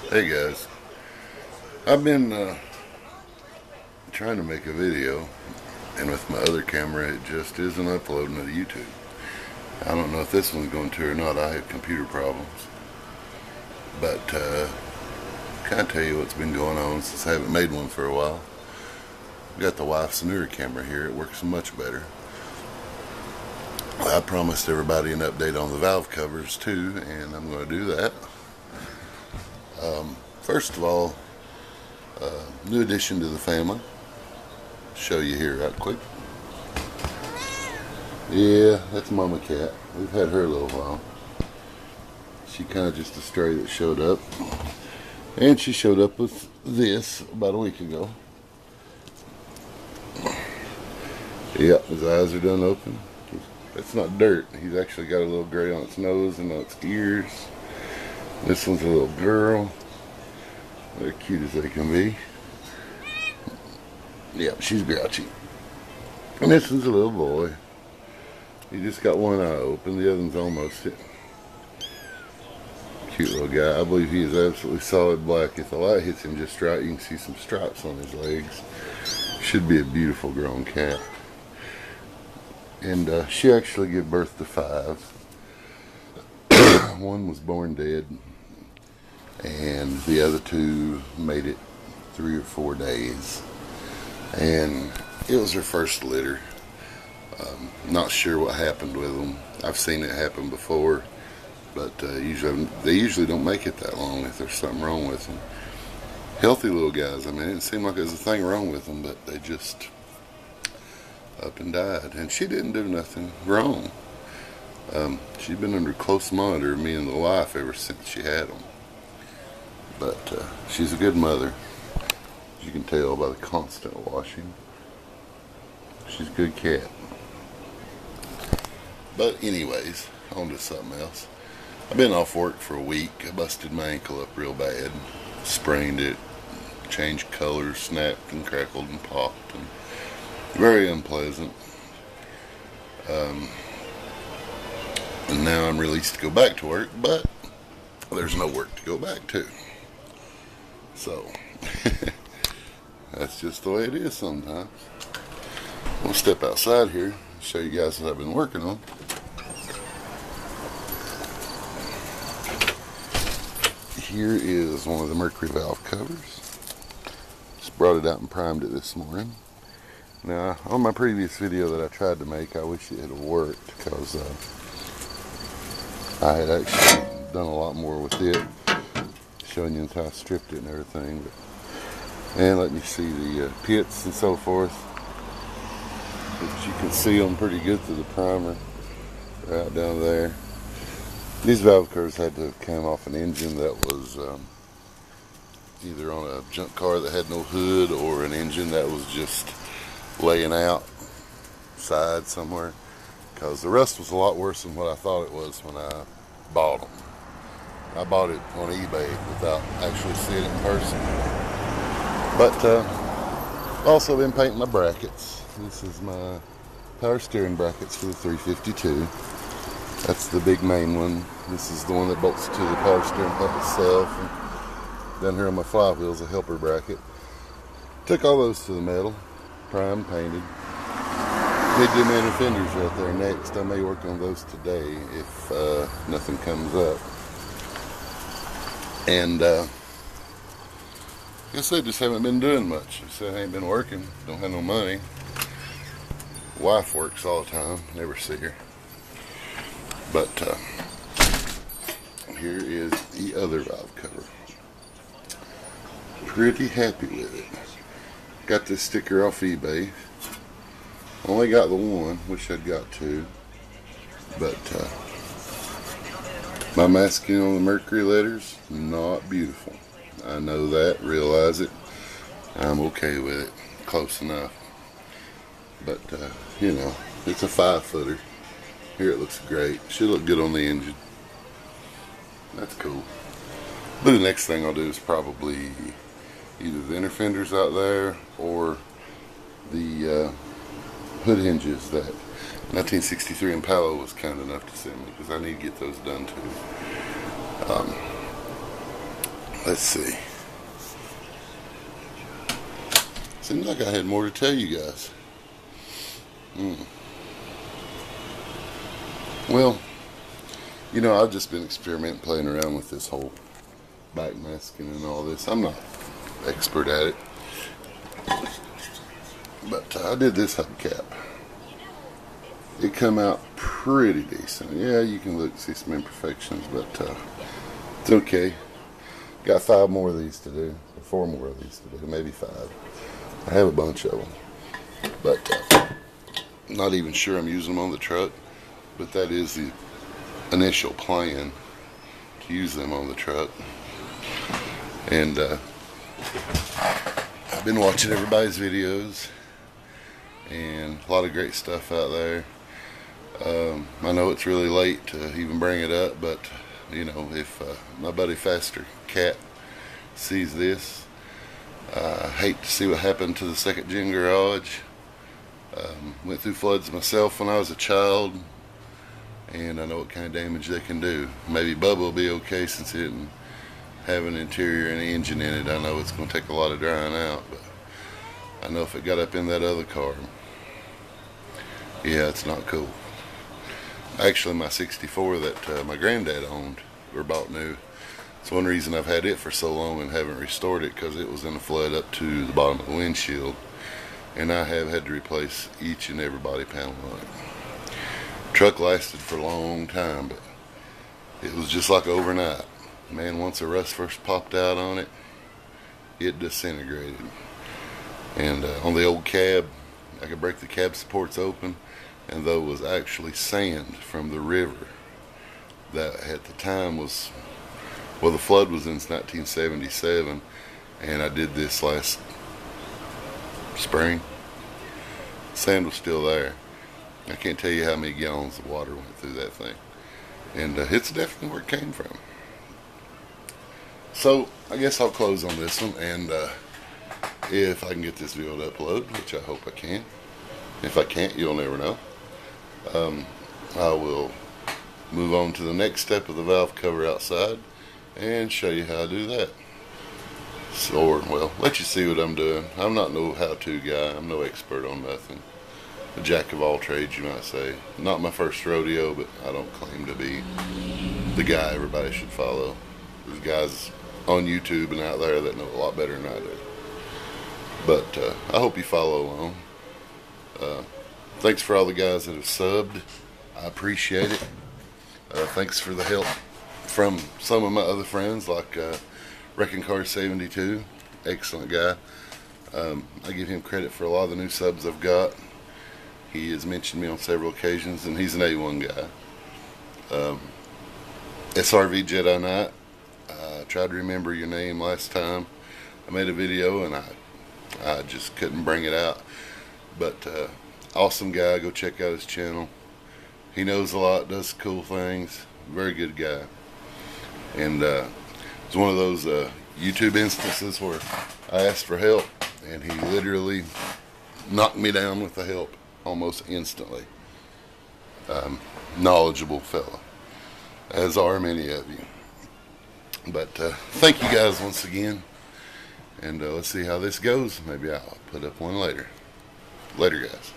Hey guys, I've been trying to make a video, and with my other camera it just isn't uploading to YouTube. I don't know if this one's going to or not. I have computer problems. But can I tell you what's been going on since I haven't made one for a while? I've got the wife's newer camera here. It works much better. I promised everybody an update on the valve covers too, and I'm going to do that. First of all, new addition to the family. Show you here right quick. Yeah, that's Mama Cat. We've had her a little while. She kind of just a stray that showed up. And she showed up with this about a week ago. Yep, his eyes are done open. It's not dirt. He's actually got a little gray on its nose and on its ears. This one's a little girl. They're cute as they can be. Yep, she's grouchy. And this one's a little boy. He just got one eye open. The other one's almost hit. Cute little guy. I believe he is absolutely solid black. If the light hits him just right, you can see some stripes on his legs. Should be a beautiful grown cat. And she actually gave birth to 5. One was born dead, and the other 2 made it 3 or 4 days. And it was her first litter. Not sure what happened with them. I've seen it happen before, but they usually don't make it that long if there's something wrong with them. Healthy little guys. I mean, it didn't seem like there was a thing wrong with them, but they just up and died. And she didn't do nothing wrong. She's been under close monitor of me and the wife ever since she had them. But she's a good mother. As you can tell by the constant washing. She's a good cat. But anyways, on to something else. I've been off work for a week. I busted my ankle up real bad. Sprained it. Changed colors. Snapped and crackled and popped. And very unpleasant. And now I'm released to go back to work, but there's no work to go back to. So, that's just the way it is sometimes. I'm going to step outside here and show you guys what I've been working on. Here is one of the Mercury valve covers. Just brought it out and primed it this morning. Now, on my previous video that I tried to make, I wish it had worked because I had actually done a lot more with it, showing you how I stripped it and everything. And let me see the pits and so forth. But you can see them pretty good through the primer right down there. These valve covers had to come off an engine that was either on a junk car that had no hood or an engine that was just laying outside somewhere, because the rust was a lot worse than what I thought it was when I bought them. I bought it on eBay without actually seeing it in person. But also been painting my brackets. This is my power steering brackets for the 352. That's the big main one. This is the one that bolts to the power steering pump itself. And down here on my flywheel's a helper bracket. Took all those to the metal, primed, painted. Did do inner fenders right there next. I may work on those today if nothing comes up. And I guess I just haven't been doing much. I said I ain't been working. Don't have no money. Wife works all the time. Never see her. But here is the other valve cover. Pretty happy with it. Got this sticker off eBay. Only got the one. Wish I'd got 2. But my masking on the Mercury letters, not beautiful. I know that, realize it. I'm okay with it. Close enough. But, you know, it's a 5-footer. Here it looks great. Should look good on the engine. That's cool. But the next thing I'll do is probably either the inner fenders out there or the hood hinges that 1963 Impala was kind enough to send me, because I need to get those done too. Let's see. Seems like I had more to tell you guys. Well, you know, I've just been experimenting, playing around with this whole backmasking and all this. I'm not expert at it, but I did this hubcap. It come out pretty decent. Yeah, you can see some imperfections, but it's okay. Got 5 more of these to do, or 4 more of these to do, maybe 5. I have a bunch of them, but not even sure I'm using them on the truck. But that is the initial plan, to use them on the truck. And I've been watching everybody's videos, and a lot of great stuff out there. I know it's really late to even bring it up, but you know, if my buddy Faster Cat sees this, I hate to see what happened to the second gen garage. Went through floods myself when I was a child, and I know what kind of damage they can do. Maybe Bubba will be okay since he didn't have an interior and an engine in it. I know it's going to take a lot of drying out, but I know if it got up in that other car, yeah, it's not cool. Actually, my 64 that my granddad owned or bought new, it's one reason I've had it for so long and haven't restored it, because it was in a flood up to the bottom of the windshield, and I have had to replace each and every body panel on it. Truck lasted for a long time, but it was just like overnight. Man, once the rust first popped out on it, it disintegrated. And on the old cab, I could break the cab supports open, and there was actually sand from the river that at the time was, well, the flood was in 1977, and I did this last spring. Sand was still there. I can't tell you how many gallons of water went through that thing. And it's definitely where it came from. So, I guess I'll close on this one, and if I can get this video to upload, which I hope I can. If I can't, you'll never know. I will move on to the next step of the valve cover outside and show you how I do that. So, or, well, let you see what I'm doing. I'm not no how-to guy. I'm no expert on nothing. A jack of all trades, you might say. Not my first rodeo, but I don't claim to be the guy everybody should follow. There's guys on YouTube and out there that know a lot better than I do. But I hope you follow along. Thanks for all the guys that have subbed. I appreciate it. Thanks for the help from some of my other friends, like Wrecking Car 72. Excellent guy. I give him credit for a lot of the new subs I've got. He has mentioned me on several occasions, and he's an A1 guy. SRV Jedi Knight. I tried to remember your name last time I made a video, and I just couldn't bring it out. But awesome guy. Go check out his channel. He knows a lot, does cool things. Very good guy. And it's one of those YouTube instances where I asked for help, and he literally knocked me down with the help almost instantly. Knowledgeable fella, as are many of you. But thank you guys once again, and let's see how this goes. Maybe I'll put up one later. Later, guys.